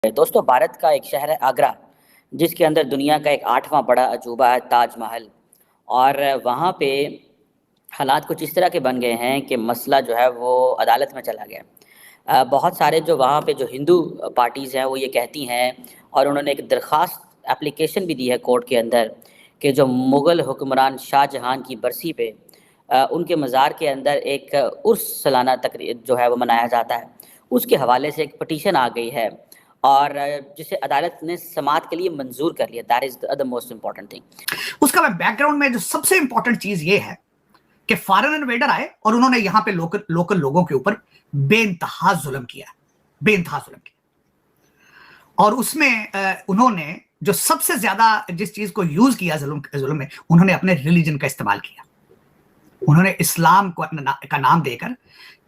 दोस्तों, भारत का एक शहर है आगरा, जिसके अंदर दुनिया का एक 8वां बड़ा अजूबा है ताजमहल। और वहाँ पे हालात कुछ इस तरह के बन गए हैं कि मसला जो है वो अदालत में चला गया। बहुत सारे जो वहाँ पे जो हिंदू पार्टीज़ हैं वो ये कहती हैं, और उन्होंने एक दरख्वास्त एप्लीकेशन भी दी है कोर्ट के अंदर, कि जो मुग़ल हुक्मरान शाहजहां की बरसी पे उनके मज़ार के अंदर एक उर्स सालाना तकरीब जो है वो मनाया जाता है, उसके हवाले से एक पटिशन आ गई है, और जिसे अदालत ने समाअत के लिए मंजूर कर लिया। That is the most important thing. उसका बैकग्राउंड में जो सबसे इंपॉर्टेंट चीज ये है कि फॉरेन इन्वेडर आए और उन्होंने यहाँ पे लोकल लोगों के ऊपर बेइंतहा जुल्म किया, बेइंतहा जुल्म किया। और उसमें उन्होंने जो सबसे ज्यादा जिस चीज को यूज किया जुल्म में, उन्होंने अपने रिलीजन का इस्तेमाल किया। उन्होंने इस्लाम को का नाम देकर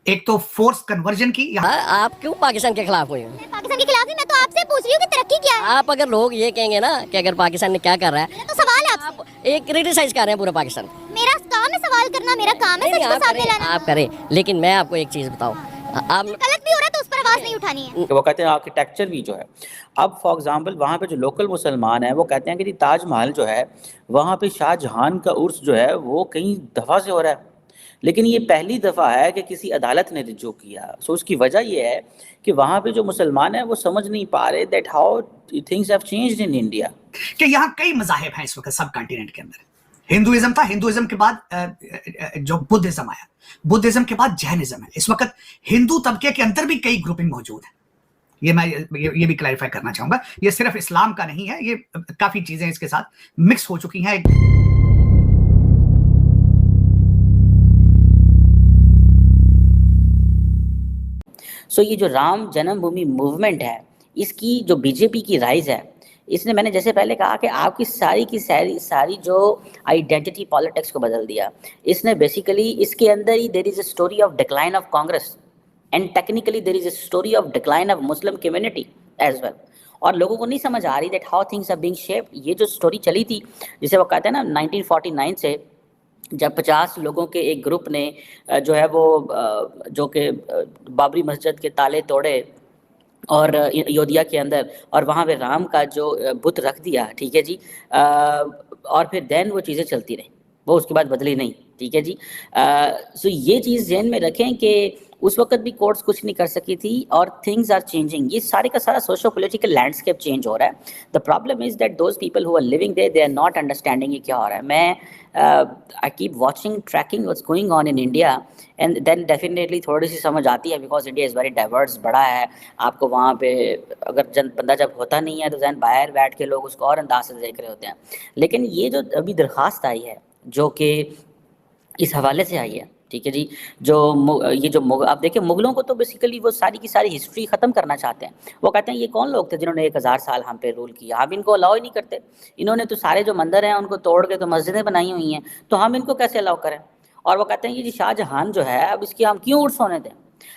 एक तो फोर्स कन्वर्जन की। आप क्यों पाकिस्तान के खिलाफ हुए हैं? पाकिस्तान के खिलाफ नहीं, मैं तो आपसे पूछ रही हूँ कि तरक्की क्या है। आप अगर लोग ये कहेंगे ना कि अगर पाकिस्तान ने क्या कर रहा है, तो सवाल है आप एक क्रिटिसाइज कर रहे हैं पूरा पाकिस्तान। मेरा काम है सवाल करना, मेरा काम है सच को सामने लाना। आप करें, लेकिन मैं आपको एक चीज बताऊं, आप गलत भी हो रहा है तो उस पर आवाज नहीं उठानी है। वो कहते हैं आर्किटेक्चर भी जो है, अब फॉर एग्जांपल वहाँ पे जो लोकल मुसलमान हैं वो कहते हैं कि जी ताजमहल जो है वहाँ पे शाहजहां का उर्स जो है वो कई दफ़ा से हो रहा है, लेकिन ये पहली दफ़ा है कि किसी अदालत ने रिजू किया। सो उसकी वजह ये है कि वहाँ पे जो मुसलमान हैं वो समझ नहीं पा रहे that how things have changed in India, कि यहाँ कई मज़ाहिब हैं इस वक्त सब कॉन्टिनेंट के अंदर। हिंदुइज्म था, हिंदुइज्म के बाद जो बुद्धिज्म आया, बुद्धिज्म के बाद जैनिज्म है। इस वक्त हिंदू तबके के अंदर भी कई ग्रुपिंग मौजूद है। ये मैं ये भी क्लैरिफाई करना चाहूंगा, ये सिर्फ इस्लाम का नहीं है, ये काफी चीजें इसके साथ मिक्स हो चुकी हैं। सो ये जो राम जन्मभूमि मूवमेंट है, इसकी जो बीजेपी की राइज है, इसने, मैंने जैसे पहले कहा कि आपकी सारी की सारी जो आइडेंटिटी पॉलिटिक्स को बदल दिया। इसने बेसिकली इसके अंदर ही there is a story of decline of Congress, and technically there is a story of decline of Muslim community as well. और लोगों को नहीं समझ आ रही that how things are being shaped. ये जो स्टोरी चली थी, जिसे वो कहते हैं ना 1949 से, जब 50 लोगों के एक ग्रुप ने जो है वो जो कि बाबरी मस्जिद के ताले तोड़े और अयोध्या के अंदर, और वहाँ पे राम का जो बुत रख दिया, ठीक है जी, और फिर देन वो चीज़ें चलती रही, वो उसके बाद बदली नहीं, ठीक है जी। सो ये चीज़ ध्यान में रखें कि उस वक्त भी कोर्ट्स कुछ नहीं कर सकी थी, और थिंग्स आर चेंजिंग। ये सारे का सारा सोशो पोलिटिकल लैंडस्केप चेंज हो रहा है। The problem is that those people who are living there, they are not understanding ये क्या हो रहा है। मैं I keep watching, tracking what's going on in India, and then definitely थोड़ी सी समझ आती है, because India is very diverse, बड़ा है। आपको वहाँ पे अगर बंदा जब होता नहीं है तो जैन बाहर बैठ के लोग उसको और अंदाज से देख रहे होते हैं। लेकिन ये जो अभी दरख्वास्त आई है, जो कि इस हवाले से आई है, ठीक है जी, ये जो आप देखिए, मुग़लों को तो बेसिकली वो सारी की सारी हिस्ट्री ख़त्म करना चाहते हैं। वो कहते हैं ये कौन लोग थे जिन्होंने 1000 साल हम पे रूल किया, हम इनको अलाउ ही नहीं करते। इन्होंने तो सारे जो मंदिर हैं उनको तोड़ के तो मस्जिदें बनाई हुई हैं, तो हम इनको कैसे अलाउ करें। और वो कहते हैं ये जी शाहजहां जो है, अब इसकी हम क्यों उर्स होने दें।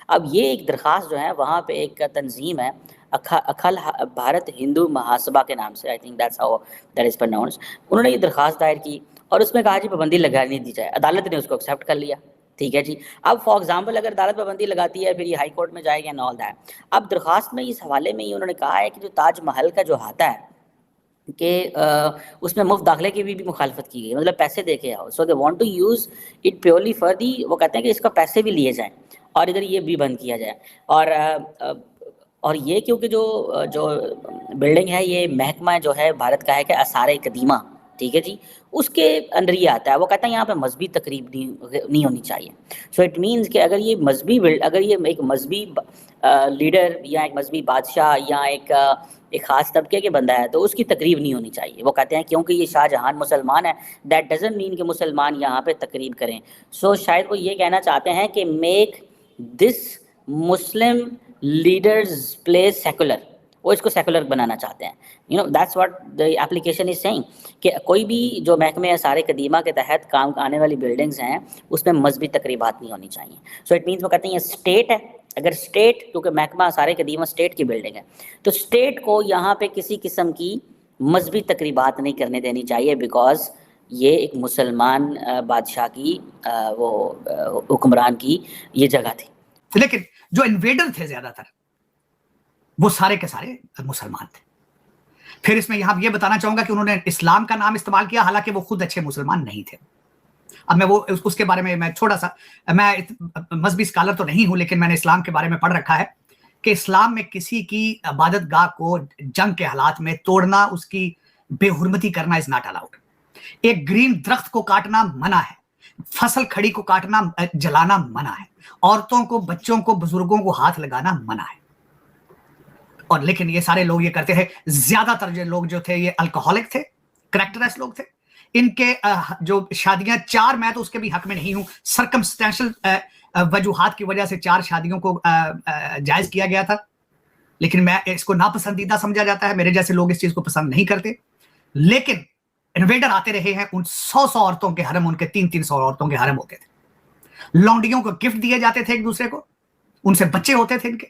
अब ये एक दरख्वास्त जो है, वहाँ पे एक तंजीम है अखिल भारत हिंदू महासभा के नाम से, I think that's how that is pronounced. उन्होंने ये दरख्वास्त दायर की और उसमें कहा जी पाबंदी लगानी दी जाए। अदालत ने उसको एक्सेप्ट कर लिया, ठीक है जी। अब फॉर एग्जांपल अगर अदालत पाबंदी लगाती है, फिर ये हाई कोर्ट में जाएगा एंड ऑल दैट। अब दरख्वास्त में इस हवाले में ही उन्होंने कहा है कि जो ताजमहल का जो आता है कि उसमें मुफ्त दाखिले की भी मुखालफत की गई, मतलब पैसे दे के आओ। So they want to use it purely for the, वो कहते हैं कि इसका पैसे भी लिए जाएँ और इधर ये भी बंद किया जाए। और ये क्योंकि जो जो बिल्डिंग है, ये महकमा जो है भारत का है कि आसार कदीमा, ठीक है जी, उसके अंदर ये आता है। वो कहता है यहाँ पे मजहबी तकरीब नहीं होनी चाहिए। सो इट मीन्स कि अगर ये अगर ये एक मजहबी लीडर या एक मजहबी बादशाह या एक ख़ास तबके के बंदा है, तो उसकी तकरीब नहीं होनी चाहिए। वो कहते हैं क्योंकि ये शाहजहां मुसलमान है, दैट डजंट मीन कि मुसलमान यहाँ पे तकरीब करें। सो शायद वो ये कहना चाहते हैं कि make this Muslim leaders place secular, वो इसको सेकुलर बनाना चाहते हैं। You know that's what the application is saying, कि कोई भी जो महकमे आसार कदीमा के तहत काम आने वाली बिल्डिंग्स हैं उसमें मजहबी तकरीबात नहीं होनी चाहिए। सो इट मीन्स वो कहते हैं ये स्टेट है, अगर स्टेट, क्योंकि महकमा आसार कदीमा स्टेट की बिल्डिंग है, तो स्टेट को यहाँ पे किसी किस्म की मजहबी तकरीबात नहीं करने देनी चाहिए, बिकॉज ये एक मुसलमान बादशाह की वो हुक्मरान की ये जगह थी। लेकिन जो इन्वेडर थे ज्यादातर, वो सारे के सारे मुसलमान थे। फिर इसमें यहां ये बताना चाहूंगा कि उन्होंने इस्लाम का नाम इस्तेमाल किया, हालांकि वो खुद अच्छे मुसलमान नहीं थे। अब मैं वो उसके बारे में मैं थोड़ा सा, मैं मजहबी स्कॉलर तो नहीं हूं, लेकिन मैंने इस्लाम के बारे में पढ़ रखा है कि इस्लाम में किसी की इबादत गाह को जंग के हालात में तोड़ना, उसकी बेहुरमती करना इज नॉट अलाउड। एक ग्रीन दरख्त को काटना मना है, फसल खड़ी को काटना, जलाना मना है, औरतों को, बच्चों को, बुजुर्गों को हाथ लगाना मना है। और लेकिन ये सारे लोग ये करते हैं। ज्यादातर जो लोग जो थे ये अल्कोहलिक थे, कैरेक्टरलेस लोग थे। इनके जो शादियां 4, मैं तो उसके भी हक में नहीं हूं, सर्कमस्टेंशियल वजूहात की वजह से 4 शादियों को जायज किया गया था, लेकिन मैं इसको नापसंदीदा समझा जाता है। मेरे जैसे लोग इस चीज को पसंद नहीं करते। लेकिन इन्वेडर आते रहे हैं, उन 100 औरतों के हरम, उनके 300 औरतों के हरम होते थे। लौंडियों को गिफ्ट दिए जाते थे एक दूसरे को, उनसे बच्चे होते थे इनके।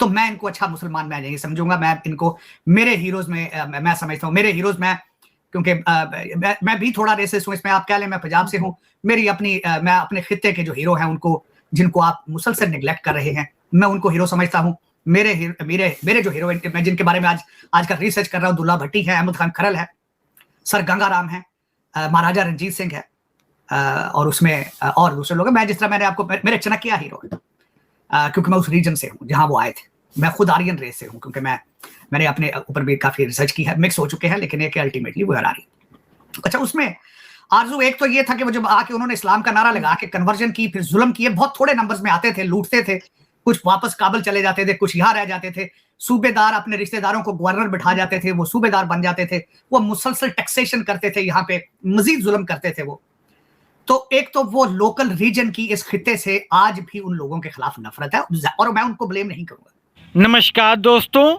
तो मैं इनको अच्छा मुसलमान मैं नहीं समझूंगा। मैं इनको मेरे हीरोज में मैं समझता हूँ, मेरे हीरोज में, क्योंकि मैं भी थोड़ा रेसिस्ट हूँ इसमें। आप कह लें मैं पंजाब से हूँ, मेरी अपनी मैं अपने खित्ते के जो हीरो हैं उनको, जिनको आप मुसलसल निगलेक्ट कर रहे हैं, मैं उनको हीरो समझता हूँ। मेरे जो हीरो, मैं जिनके बारे में आज का रिसर्च कर रहा हूँ, दुल्ला भट्टी है, अहमद खान खरल है, सर गंगाराम है, महाराजा रंजीत सिंह है, और उसमें और दूसरे लोग हैं। मैं जिस तरह मैंने आपको, मेरे चनकिया हीरो है, क्योंकि मैं उस रीजन से हूँ जहां वो आए थे। मैं खुद आर्यन रेस से हूँ, क्योंकि मैंने अपने ऊपर भी काफी रिसर्च की है, मिक्स हो चुके हैं, लेकिन एक अल्टीमेटली वो आर्यन। अच्छा, उसमें आरजू एक तो ये था कि वो जब आके उन्होंने इस्लाम का नारा लगा के कन्वर्जन की, फिर जुल्म किए। बहुत थोड़े नंबर्स में आते थे, लूटते थे, कुछ वापस काबुल चले जाते थे, कुछ यहाँ रह जाते थे। सूबेदार अपने रिश्तेदारों को गवर्नर बिठा जाते थे, वो सूबेदार बन जाते थे। वो मुसलसल टैक्सेशन करते थे, यहाँ पे मजीद जुल्म करते थे वो। तो एक तो वो लोकल रीजन की इस खित्ते से आज भी उन लोगों के खिलाफ नफरत है, और मैं उनको ब्लेम नहीं करूंगा। नमस्कार दोस्तों,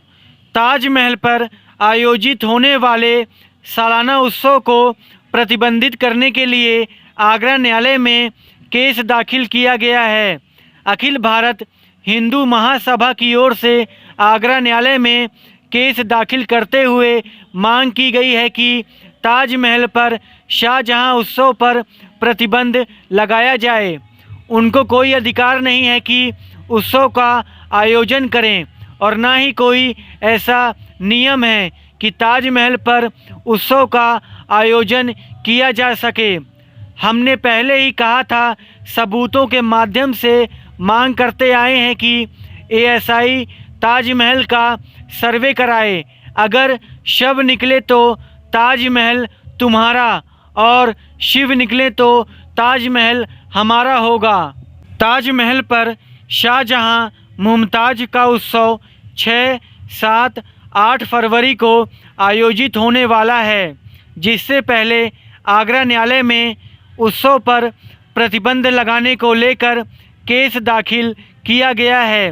ताजमहल पर आयोजित होने वाले सालाना उत्सव को प्रतिबंधित करने के लिए आगरा न्यायालय में केस दाखिल किया गया है। अखिल भारत हिंदू महासभा की ओर से आगरा न्यायालय में केस दाखिल करते हुए मांग की गई है कि ताजमहल पर शाहजहां उत्सव पर प्रतिबंध लगाया जाए। उनको कोई अधिकार नहीं है कि उत्सव का आयोजन करें, और ना ही कोई ऐसा नियम है कि ताजमहल पर उत्सव का आयोजन किया जा सके। हमने पहले ही कहा था, सबूतों के माध्यम से मांग करते आए हैं कि एएसआई ताजमहल का सर्वे कराए। अगर शव निकले तो ताजमहल तुम्हारा, और शिव निकले तो ताजमहल हमारा होगा। ताजमहल पर शाहजहां मुमताज़ का उत्सव 6, 7, 8 फरवरी को आयोजित होने वाला है, जिससे पहले आगरा न्यायालय में उत्सव पर प्रतिबंध लगाने को लेकर केस दाखिल किया गया है।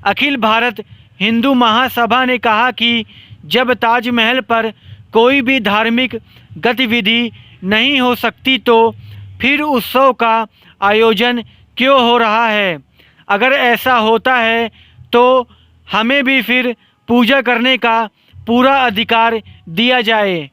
अखिल भारत हिंदू महासभा ने कहा कि जब ताजमहल पर कोई भी धार्मिक गतिविधि नहीं हो सकती तो फिर उत्सव का आयोजन क्यों हो रहा है। अगर ऐसा होता है तो हमें भी फिर पूजा करने का पूरा अधिकार दिया जाए।